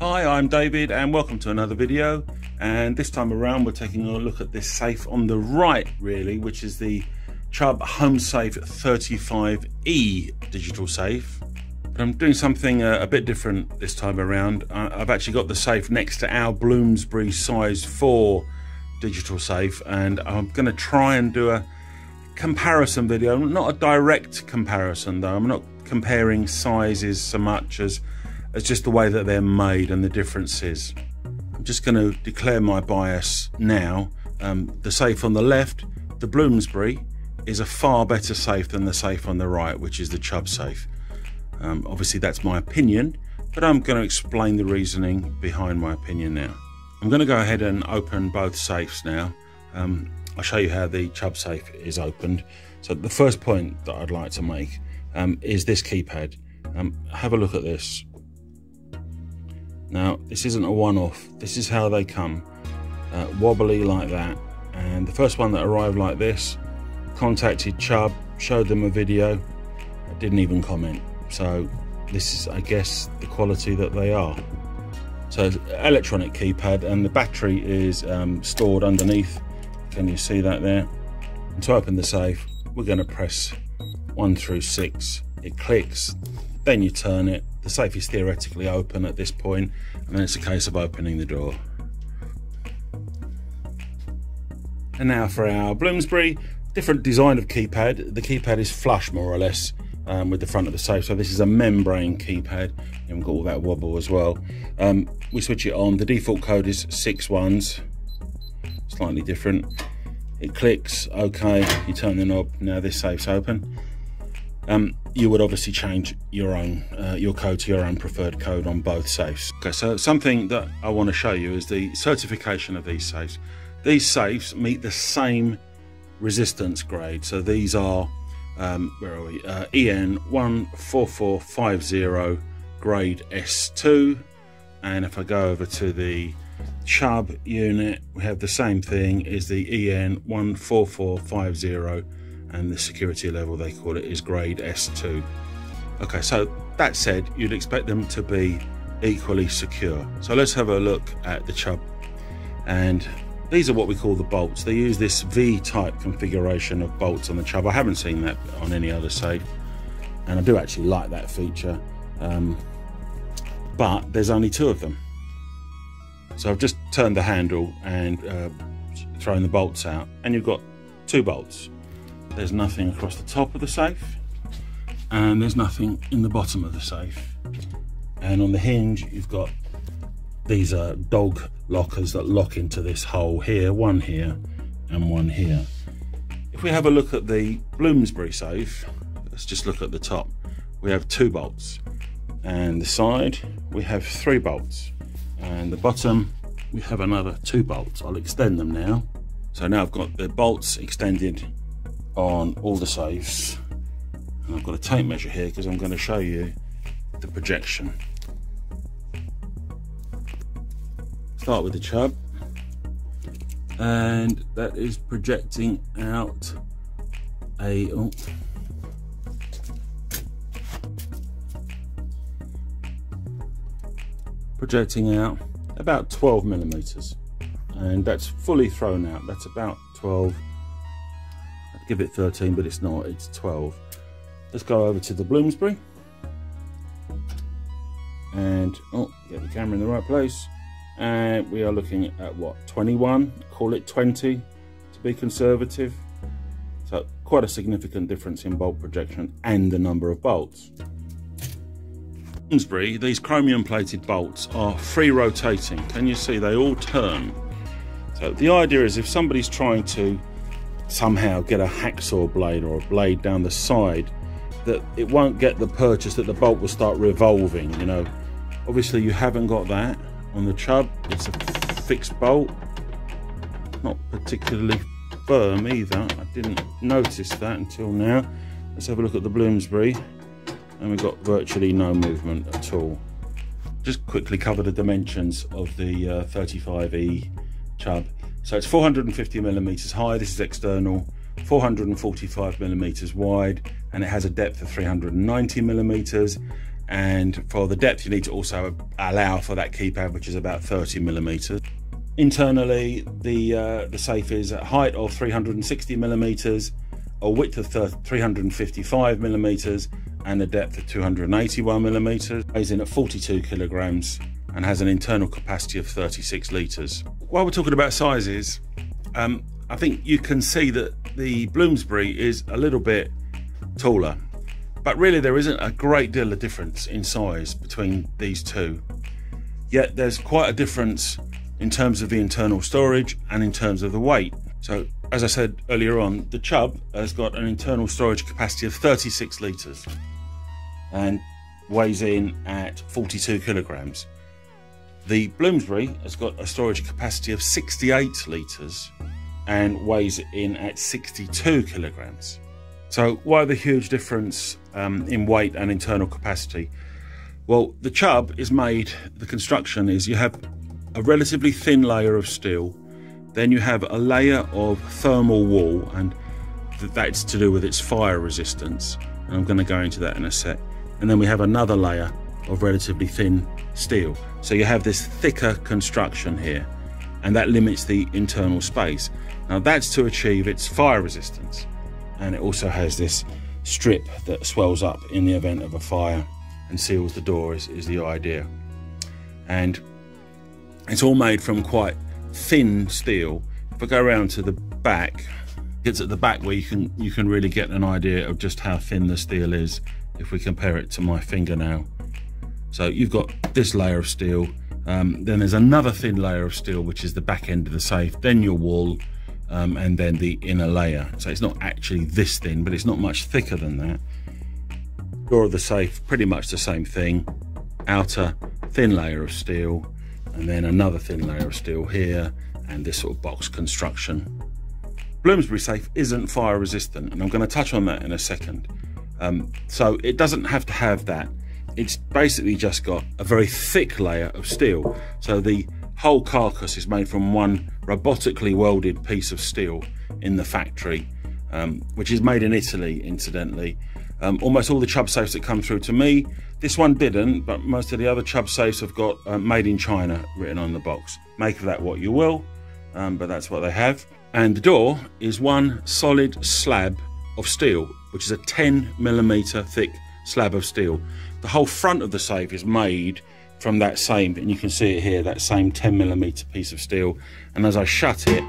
Hi, I'm David and welcome to another video, and this time around we're taking a look at this safe on the right really, which is the Chubb Homesafe 35E digital safe. But I'm doing something a bit different this time around. I've actually got the safe next to our Bloomsbury size 4 digital safe, and I'm going to try and do a comparison video. Not a direct comparison though, I'm not comparing sizes so much as just the way that they're made and the differences. I'm just going to declare my bias now. The safe on the left, the Bloomsbury, is a far better safe than the safe on the right, which is the Chubb Safe. Obviously that's my opinion, but I'm going to explain the reasoning behind my opinion now. I'm going to go ahead and open both safes now. I'll show you how the Chubb Safe is opened. So the first point that I'd like to make is this keypad. Have a look at this. Now, this isn't a one-off. This is how they come, wobbly like that. And the first one that arrived like this, contacted Chubb, showed them a video, didn't even comment. So this is, I guess, the quality that they are. So electronic keypad, and the battery is stored underneath. Can you see that there? And to open the safe, we're going to press 1 through 6. It clicks, then you turn it. The safe is theoretically open at this point, and then it's a case of opening the door. And now for our Bloomsbury, different design of keypad. The keypad is flush more or less with the front of the safe, so this is a membrane keypad. You've got all that wobble as well. We switch it on. The default code is 6 ones, slightly different. It clicks, okay, you turn the knob, now this safe's open. You would obviously change your own your code to your own preferred code on both safes. Okay, so something that I want to show you is the certification of these safes. These safes meet the same resistance grade. So these are where are we? EN 14450 grade S2. And if I go over to the Chubb unit, we have the same thing, is the EN 14450. And the security level, they call it, is grade S2. Okay, so that said, you'd expect them to be equally secure. So let's have a look at the Chubb. And these are what we call the bolts. They use this V-type configuration of bolts on the Chubb. I haven't seen that on any other safe, and I do actually like that feature. But there's only 2 of them. So I've just turned the handle and thrown the bolts out, and you've got 2 bolts. There's nothing across the top of the safe, and there's nothing in the bottom of the safe. And on the hinge, you've got these dog lockers that lock into this hole here, one here and one here. If we have a look at the Bloomsbury safe, let's just look at the top. We have 2 bolts, and the side we have 3 bolts, and the bottom we have another 2 bolts. I'll extend them now. So now I've got the bolts extended on all the safes, and I've got a tape measure here because I'm going to show you the projection. Start with the Chubb, and that is projecting out about 12 millimeters, and that's fully thrown out. That's about 12. I'd give it 13, but it's not, it's 12. Let's go over to the Bloomsbury and get the camera in the right place, and we are looking at what, 21, call it 20 to be conservative. So quite a significant difference in bolt projection and the number of bolts. Bloomsbury, these chromium plated bolts are free rotating. Can you see they all turn? So the idea is if somebody's trying to somehow get a hacksaw blade or a blade down the side, that it won't get the purchase that the bolt will start revolving, you know. Obviously you haven't got that on the Chubb. It's a fixed bolt, not particularly firm either. I didn't notice that until now. Let's have a look at the Bloomsbury, and we've got virtually no movement at all. Just quickly cover the dimensions of the 35E Chubb. So it's 450 millimeters high, this is external, 445 millimeters wide, and it has a depth of 390 millimeters, and for the depth you need to also allow for that keypad, which is about 30mm. Internally, the safe is at height of 360mm, a width of 355mm, and a depth of 281mm. Weighs in at 42 kilograms and has an internal capacity of 36 litres. While we're talking about sizes, I think you can see that the Bloomsbury is a little bit taller, but really there isn't a great deal of difference in size between these two. Yet there's quite a difference in terms of the internal storage and in terms of the weight. So as I said earlier on, the Chubb has got an internal storage capacity of 36 litres and weighs in at 42 kilograms. The Bloomsbury has got a storage capacity of 68 litres and weighs in at 62 kilograms. So why the huge difference in weight and internal capacity? Well, the Chubb is made, the construction is, you have a relatively thin layer of steel, then you have a layer of thermal wall, and that's to do with its fire resistance, and I'm going to go into that in a sec. And then we have another layer of relatively thin steel. So you have this thicker construction here, and that limits the internal space. Now that's to achieve its fire resistance, and it also has this strip that swells up in the event of a fire and seals the door is the idea. And it's all made from quite thin steel. If I go around to the back, it's at the back where you can really get an idea of just how thin the steel is if we compare it to my fingernail. So you've got this layer of steel, then there's another thin layer of steel which is the back end of the safe, then your wall, and then the inner layer. So it's not actually this thin, but it's not much thicker than that. Door of the safe, pretty much the same thing. Outer thin layer of steel, and then another thin layer of steel here, and this sort of box construction. Bloomsbury safe isn't fire resistant, and I'm going to touch on that in a second. So it doesn't have to have that. It's basically just got a very thick layer of steel. So the whole carcass is made from one robotically welded piece of steel in the factory, which is made in Italy, incidentally. Almost all the Chubb safes that come through to me, this one didn't, but most of the other Chubb safes have got made in China written on the box. Make of that what you will, but that's what they have. And the door is one solid slab of steel, which is a 10mm thick slab of steel. The whole front of the safe is made from that same, and you can see it here, that same 10mm piece of steel. And as I shut it,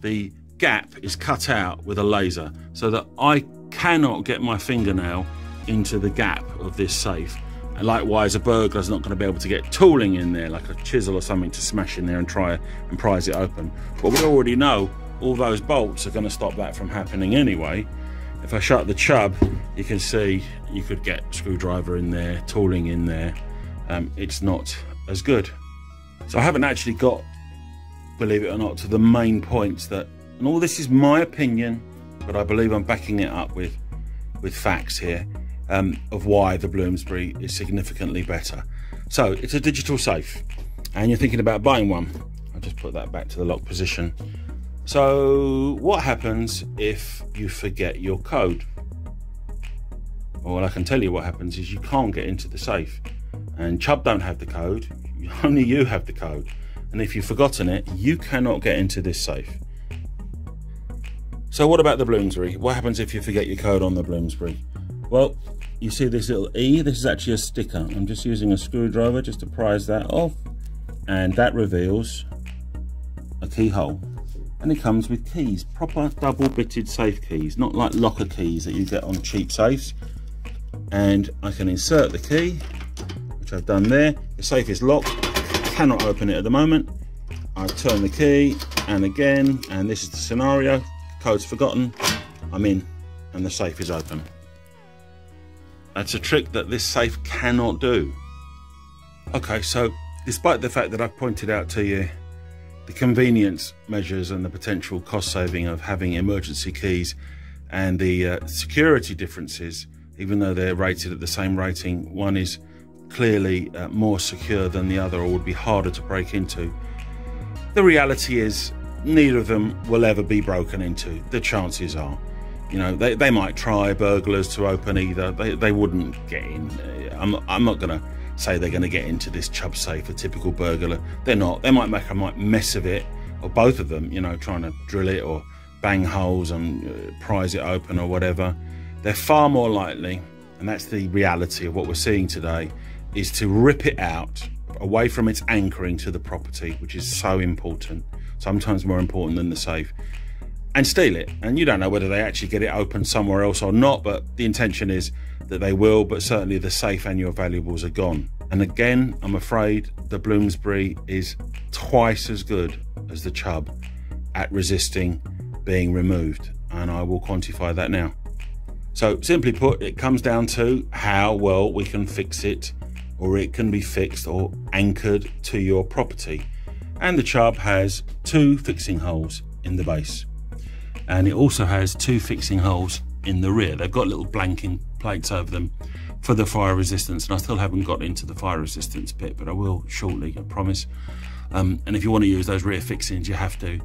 the gap is cut out with a laser so that I cannot get my fingernail into the gap of this safe. And likewise, a burglar's not going to be able to get tooling in there, like a chisel or something, to smash in there and try and prise it open. But we already know all those bolts are going to stop that from happening anyway. If I shut the Chubb, you can see you could get screwdriver in there, tooling in there. It's not as good. So I haven't actually got, believe it or not, to the main points that, and all this is my opinion, but I believe I'm backing it up with facts here, of why the Bloomsbury is significantly better. So it's a digital safe, and you're thinking about buying one. I'll just put that back to the lock position. So what happens if you forget your code? Well, I can tell you what happens is you can't get into the safe, and Chubb don't have the code, only you have the code. And if you've forgotten it, you cannot get into this safe. So what about the Bloomsbury? What happens if you forget your code on the Bloomsbury? Well, you see this little E, this is actually a sticker. I'm just using a screwdriver just to prise that off, and that reveals a keyhole. And it comes with keys, proper double bitted safe keys, not like locker keys that you get on cheap safes. And I can insert the key, which I've done there. The safe is locked, I cannot open it at the moment. I turn the key, and again, and this is the scenario, code's forgotten, I'm in, and the safe is open. That's a trick that this safe cannot do. Okay, so despite the fact that I've pointed out to you the convenience measures and the potential cost saving of having emergency keys and the security differences, even though they're rated at the same rating, one is clearly more secure than the other or would be harder to break into. The reality is neither of them will ever be broken into, the chances are. You know, they might try burglars to open either. They wouldn't get in. I'm not going to say they're going to get into this Chubb Safe, a typical burglar. They're not. They might make a mess of it, or both of them, you know, trying to drill it or bang holes and prise it open or whatever. They're far more likely, and that's the reality of what we're seeing today, is to rip it out away from its anchoring to the property, which is so important, sometimes more important than the safe, and steal it. And you don't know whether they actually get it open somewhere else or not, but the intention is that they will, but certainly the safe and your valuables are gone. And again, I'm afraid the Bloomsbury is twice as good as the Chubb at resisting being removed, and I will quantify that now. So simply put, it comes down to how well we can fix it, or it can be fixed or anchored to your property. And the Chubb has 2 fixing holes in the base, and it also has 2 fixing holes in the rear. They've got little blanking plates over them for the fire resistance, and I still haven't got into the fire resistance bit, but I will shortly, I promise. And if you want to use those rear fixings, you have to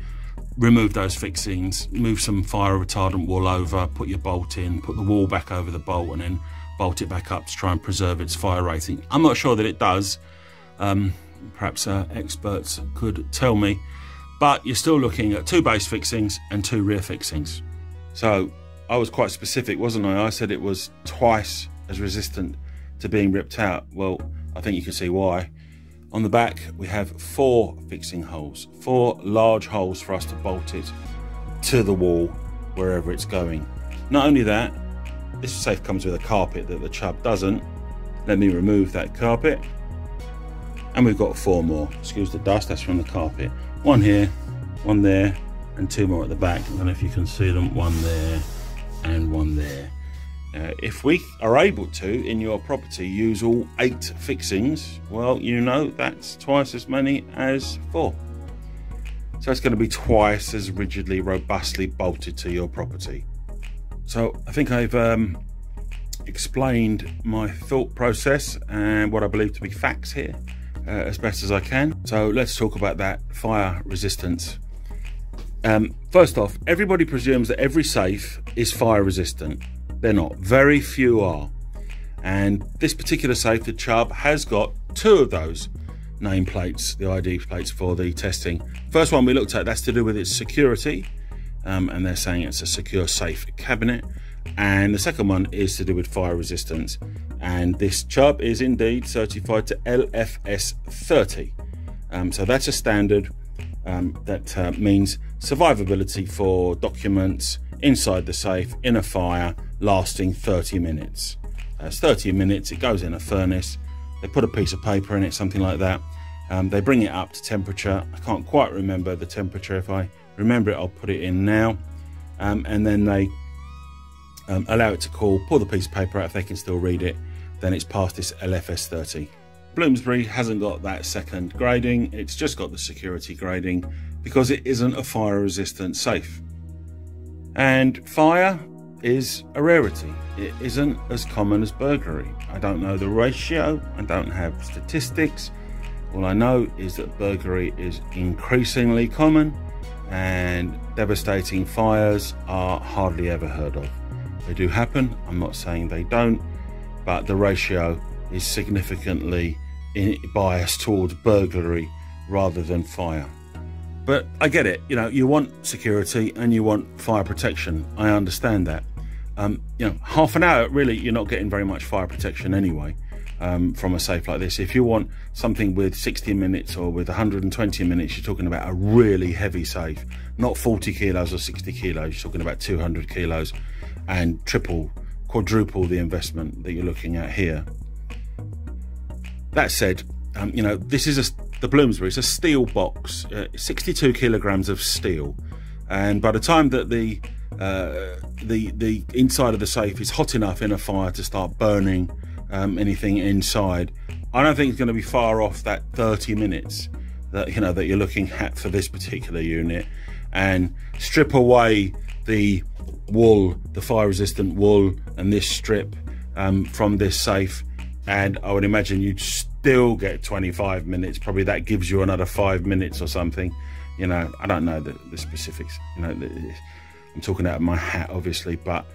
remove those fixings, move some fire retardant wool over, put your bolt in, put the wool back over the bolt, and then bolt it back up to try and preserve its fire rating. I'm not sure that it does. Perhaps experts could tell me, but you're still looking at 2 base fixings and 2 rear fixings. So I was quite specific, wasn't I? I said it was twice as resistant to being ripped out. Well, I think you can see why. On the back, we have 4 fixing holes, 4 large holes for us to bolt it to the wall wherever it's going. Not only that, this safe comes with a carpet that the Chubb doesn't. Let me remove that carpet. And we've got 4 more. Excuse the dust, that's from the carpet. 1 here, 1 there, and 2 more at the back. I don't know if you can see them, 1 there and 1 there. If we are able to, in your property, use all 8 fixings, well, you know, that's twice as many as 4. So it's going to be twice as rigidly, robustly bolted to your property. So I think I've explained my thought process and what I believe to be facts here as best as I can. So let's talk about that fire resistance. First off, everybody presumes that every safe is fire resistant. They're not. Very few are. And this particular safe, the Chubb, has got 2 of those nameplates, the ID plates for the testing. First one we looked at, that's to do with its security, and they're saying it's a secure safe cabinet. And the second one is to do with fire resistance. And this Chubb is indeed certified to LFS 30. So that's a standard that means survivability for documents inside the safe in a fire lasting 30 minutes. It's 30 minutes, it goes in a furnace, they put a piece of paper in it, something like that. They bring it up to temperature. I can't quite remember the temperature. If I remember it, I'll put it in now. And then they allow it to cool, pull the piece of paper out if they can still read it, then it's past this LFS 30. Bloomsbury hasn't got that second grading, it's just got the security grading because it isn't a fire resistant safe. And fire is a rarity. It isn't as common as burglary. I don't know the ratio, I don't have statistics. All I know is that burglary is increasingly common and devastating fires are hardly ever heard of. They do happen, I'm not saying they don't, but the ratio is significantly biased towards burglary rather than fire. But I get it, you know, you want security and you want fire protection. I understand that. You know, half an hour, really, you're not getting very much fire protection anyway from a safe like this. If you want something with 60 minutes or with 120 minutes, you're talking about a really heavy safe, not 40 kilos or 60 kilos. You're talking about 200 kilos and triple, quadruple the investment that you're looking at here. That said, you know, this is the Bloomsbury, it's a steel box, 62 kilograms of steel, and by the time that the inside of the safe is hot enough in a fire to start burning anything inside, I don't think it's going to be far off that 30 minutes that, you know, that you're looking at for this particular unit. And strip away the wool, the fire resistant wool, and this strip from this safe, and I would imagine you'd still get 25 minutes. Probably that gives you another 5 minutes or something. You know, I don't know the specifics. You know, I'm talking out of my hat, obviously, but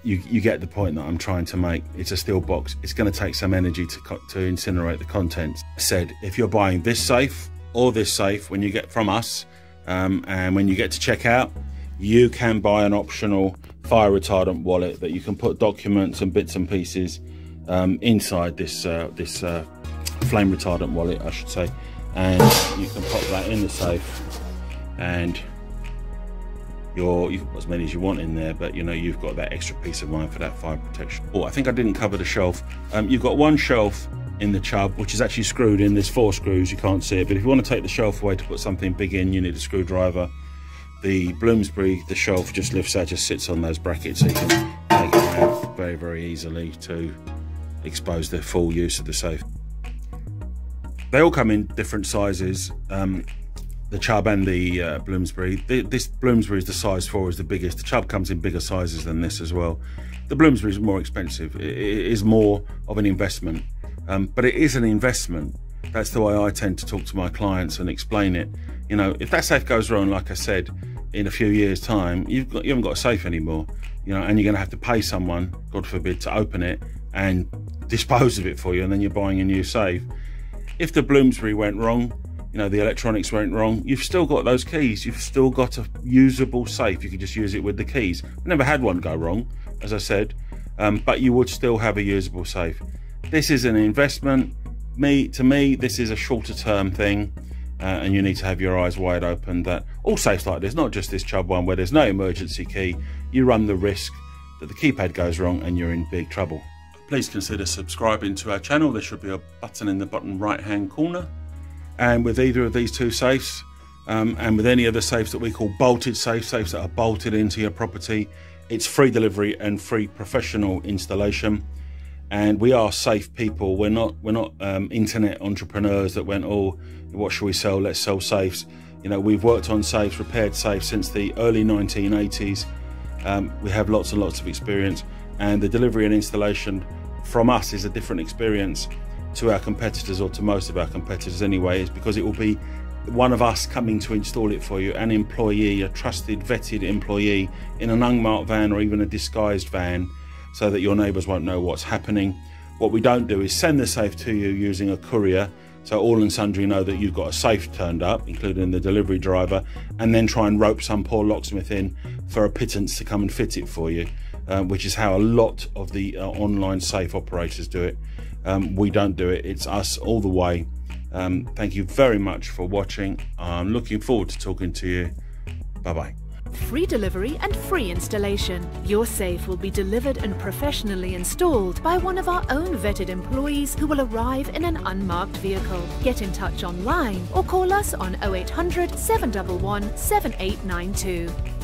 you get the point that I'm trying to make. It's a steel box. It's going to take some energy to incinerate the contents. I said, if you're buying this safe or this safe when you get from us, and when you get to check out, you can buy an optional fire retardant wallet that you can put documents and bits and pieces inside this flame retardant wallet, I should say, and you can pop that in the safe, and you've got as many as you want in there, but you know, you've got that extra peace of mind for that fire protection. Oh, I think I didn't cover the shelf. You've got one shelf in the Chubb, which is actually screwed in. There's 4 screws, you can't see it, but if you want to take the shelf away to put something big in, you need a screwdriver. The Bloomsbury, the shelf just lifts out, just sits on those brackets, so you can take it out very, very easily to expose the full use of the safe. They all come in different sizes, the Chubb and the Bloomsbury. This Bloomsbury is the size 4, is the biggest. The Chubb comes in bigger sizes than this as well. The Bloomsbury is more expensive. It is more of an investment, but it is an investment. That's the way I tend to talk to my clients and explain it. You know, if that safe goes wrong, like I said, in a few years' time, you haven't got a safe anymore. You know, and you're going to have to pay someone, God forbid, to open it and dispose of it for you, and then you're buying a new safe. If the Bloomsbury went wrong, you know, the electronics went wrong, you've still got those keys. You've still got a usable safe. You can just use it with the keys. I've never had one go wrong, as I said, but you would still have a usable safe. This is an investment. To me, this is a shorter term thing, and you need to have your eyes wide open that all safes like this, not just this Chubb one where there's no emergency key, you run the risk that the keypad goes wrong and you're in big trouble. Please consider subscribing to our channel. There should be a button in the bottom right hand corner. And with either of these 2 safes, and with any other safes that we call bolted safes that are bolted into your property, it's free delivery and free professional installation. And we are safe people. We're not internet entrepreneurs that went, oh, what should we sell? Let's sell safes. You know, we've worked on safes, repaired safes since the early 1980s. We have lots and lots of experience, and the delivery and installation from us is a different experience to our competitors, or to most of our competitors anyway, is because it will be one of us coming to install it for you, an employee, a trusted, vetted employee in an unmarked van or even a disguised van, so that your neighbours won't know what's happening. What we don't do is send the safe to you using a courier, so all and sundry know that you've got a safe turned up, including the delivery driver, and then try and rope some poor locksmith in for a pittance to come and fit it for you, which is how a lot of the online safe operators do it. We don't do it. It's us all the way. Thank you very much for watching. I'm looking forward to talking to you. Bye-bye. Free delivery and free installation. Your safe will be delivered and professionally installed by one of our own vetted employees who will arrive in an unmarked vehicle. Get in touch online or call us on 0800 711 7892.